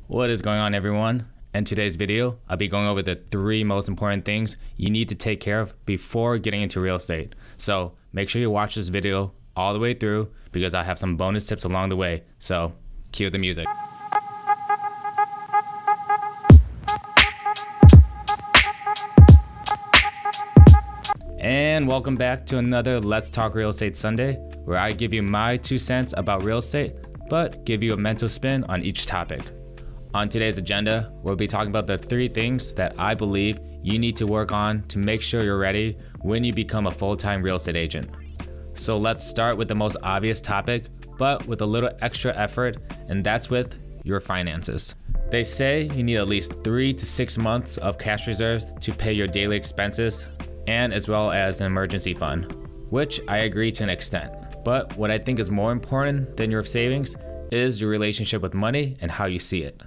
What is going on, everyone? In today's video, I'll be going over the 3 most important things you need to take care of before getting into real estate. So make sure you watch this video all the way through because I have some bonus tips along the way. So cue the music. And welcome back to another Let's Talk Real Estate Sunday, where I give you my 2 cents about real estate, but give you a mental spin on each topic. On today's agenda, we'll be talking about the 3 things that I believe you need to work on to make sure you're ready when you become a full-time real estate agent. So let's start with the most obvious topic, but with a little extra effort, and that's with your finances. They say you need at least 3 to 6 months of cash reserves to pay your daily expenses, and as well as an emergency fund, which I agree to an extent. But what I think is more important than your savings is your relationship with money and how you see it.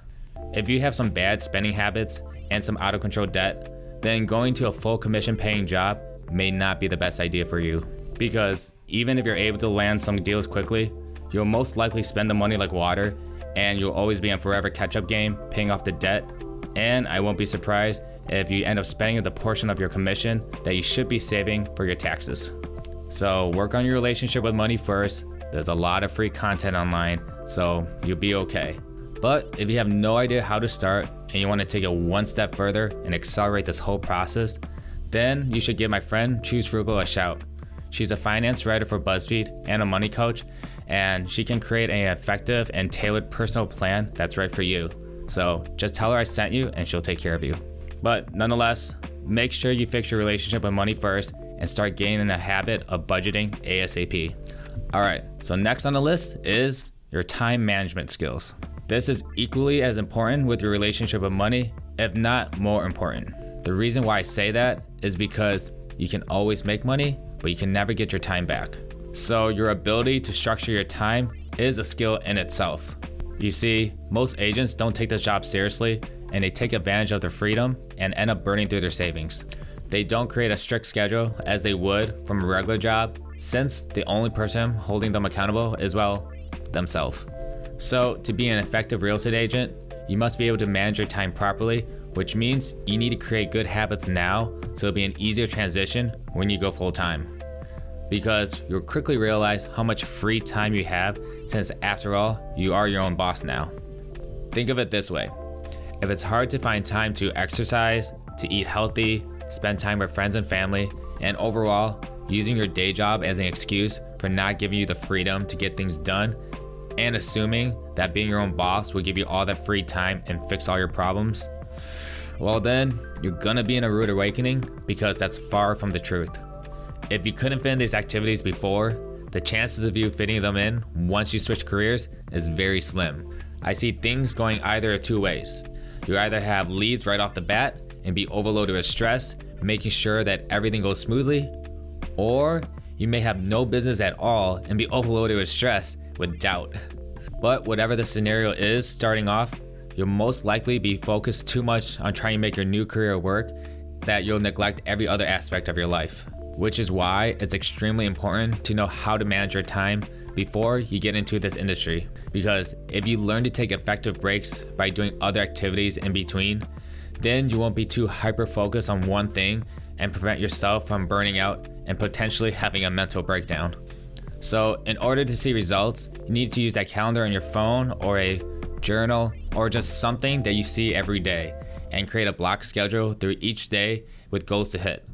If you have some bad spending habits and some out of control debt, then going to a full commission paying job may not be the best idea for you. Because even if you're able to land some deals quickly, you'll most likely spend the money like water, and you'll always be in forever catch-up game paying off the debt. And I won't be surprised if you end up spending the portion of your commission that you should be saving for your taxes. So work on your relationship with money first. There's a lot of free content online, so you'll be okay. But if you have no idea how to start and you want to take it one step further and accelerate this whole process, then you should give my friend Choose Frugal a shout. She's a finance writer for BuzzFeed and a money coach, and she can create an effective and tailored personal plan that's right for you. So just tell her I sent you and she'll take care of you. But nonetheless, make sure you fix your relationship with money first and start getting in the habit of budgeting ASAP. All right, so next on the list is your time management skills. This is equally as important with your relationship with money, if not more important. The reason why I say that is because you can always make money, but you can never get your time back. So your ability to structure your time is a skill in itself. You see, most agents don't take this job seriously, and they take advantage of their freedom and end up burning through their savings. They don't create a strict schedule as they would from a regular job, since the only person holding them accountable is, well, themselves. So to be an effective real estate agent, you must be able to manage your time properly, which means you need to create good habits now so it'll be an easier transition when you go full time. Because you'll quickly realize how much free time you have, since after all, you are your own boss now. Think of it this way. If it's hard to find time to exercise, to eat healthy, spend time with friends and family, and overall, using your day job as an excuse for not giving you the freedom to get things done, and assuming that being your own boss will give you all that free time and fix all your problems, well then, you're gonna be in a rude awakening, because that's far from the truth. If you couldn't fit in these activities before, the chances of you fitting them in once you switch careers is very slim. I see things going either of 2 ways. You either have leads right off the bat and be overloaded with stress, making sure that everything goes smoothly, or you may have no business at all and be overloaded with stress with doubt. But whatever the scenario is starting off, you'll most likely be focused too much on trying to make your new career work that you'll neglect every other aspect of your life. Which is why it's extremely important to know how to manage your time before you get into this industry. Because if you learn to take effective breaks by doing other activities in between, then you won't be too hyper-focused on one thing and prevent yourself from burning out and potentially having a mental breakdown. So in order to see results, you need to use that calendar on your phone or a journal or just something that you see every day and create a block schedule through each day with goals to hit.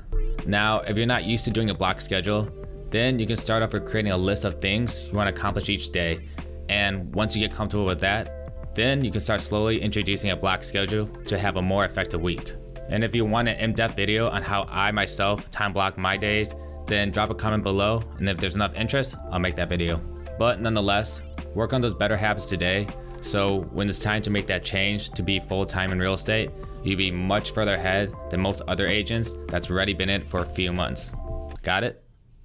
Now, if you're not used to doing a block schedule, then you can start off with creating a list of things you want to accomplish each day. And once you get comfortable with that, then you can start slowly introducing a block schedule to have a more effective week. And if you want an in-depth video on how I myself time block my days, then drop a comment below, and if there's enough interest, I'll make that video. But nonetheless, work on those better habits today, so when it's time to make that change to be full-time in real estate, you'll be much further ahead than most other agents that's already been in it for a few months. Got it?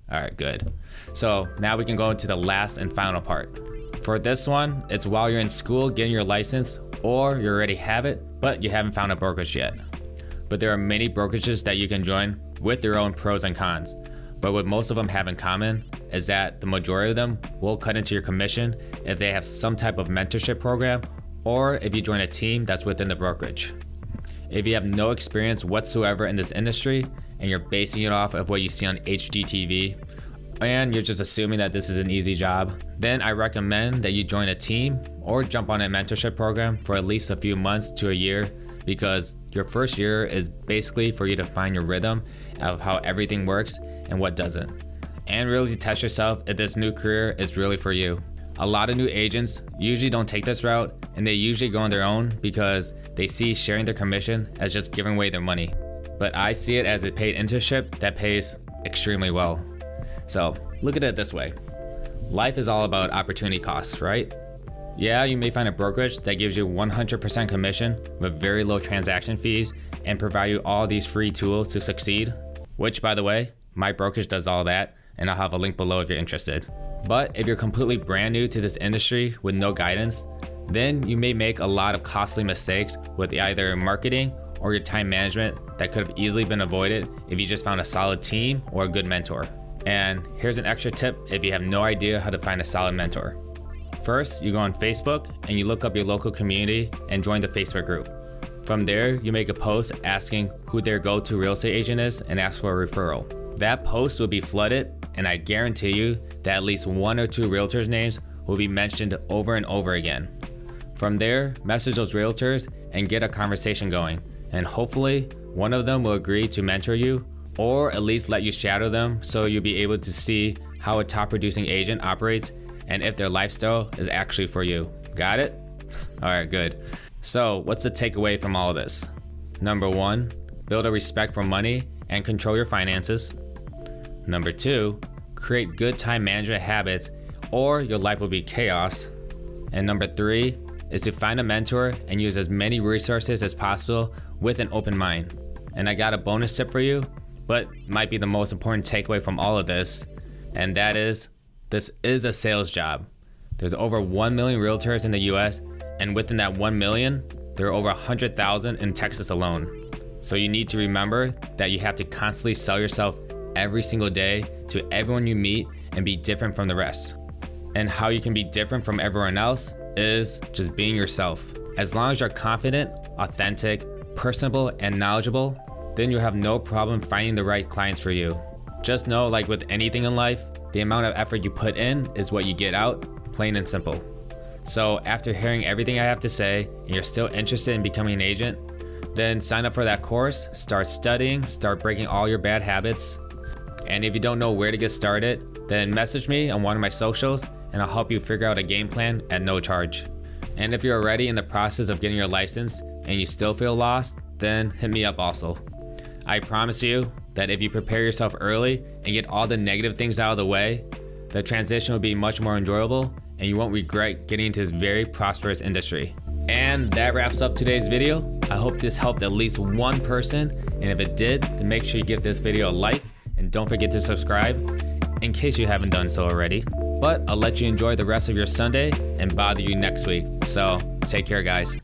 All right, good. So now we can go into the last and final part. For this one, it's while you're in school getting your license, or you already have it, but you haven't found a brokerage yet. But there are many brokerages that you can join with their own pros and cons. But what most of them have in common is that the majority of them will cut into your commission if they have some type of mentorship program or if you join a team that's within the brokerage. If you have no experience whatsoever in this industry and you're basing it off of what you see on HGTV, and you're just assuming that this is an easy job, then I recommend that you join a team or jump on a mentorship program for at least a few months to a year, because your first year is basically for you to find your rhythm of how everything works and what doesn't, and really test yourself if this new career is really for you. A lot of new agents usually don't take this route, and they usually go on their own because they see sharing their commission as just giving away their money. But I see it as a paid internship that pays extremely well. So look at it this way. Life is all about opportunity costs, right? Yeah, you may find a brokerage that gives you 100% commission with very low transaction fees and provide you all these free tools to succeed, which, by the way, my brokerage does all that, and I'll have a link below if you're interested. But if you're completely brand new to this industry with no guidance, then you may make a lot of costly mistakes with either marketing or your time management that could have easily been avoided if you just found a solid team or a good mentor. And here's an extra tip if you have no idea how to find a solid mentor. First, you go on Facebook and you look up your local community and join the Facebook group. From there, you make a post asking who their go-to real estate agent is and ask for a referral. That post will be flooded, and I guarantee you that at least 1 or 2 realtors' names will be mentioned over and over again. From there, message those realtors and get a conversation going, and hopefully one of them will agree to mentor you, or at least let you shadow them so you'll be able to see how a top producing agent operates and if their lifestyle is actually for you. Got it? All right, good. So what's the takeaway from all of this? Number 1, build a respect for money and control your finances. Number 2, create good time management habits or your life will be chaos. And number 3 is to find a mentor and use as many resources as possible with an open mind. And I got a bonus tip for you, but might be the most important takeaway from all of this, and that is, this is a sales job. There's over 1 million realtors in the US, and within that 1 million, there are over 100,000 in Texas alone. So you need to remember that you have to constantly sell yourself every single day to everyone you meet and be different from the rest. And how you can be different from everyone else is just being yourself. As long as you're confident, authentic, personable, and knowledgeable, then you'll have no problem finding the right clients for you. Just know, like with anything in life, the amount of effort you put in is what you get out, plain and simple. So after hearing everything I have to say, and you're still interested in becoming an agent, then sign up for that course, start studying, start breaking all your bad habits. And if you don't know where to get started, then message me on one of my socials and I'll help you figure out a game plan at no charge. And if you're already in the process of getting your license and you still feel lost, then hit me up also. I promise you that if you prepare yourself early and get all the negative things out of the way, the transition will be much more enjoyable and you won't regret getting into this very prosperous industry. And that wraps up today's video. I hope this helped at least one person, and if it did, then make sure you give this video a like and don't forget to subscribe in case you haven't done so already. But I'll let you enjoy the rest of your Sunday and bother you next week. So take care, guys.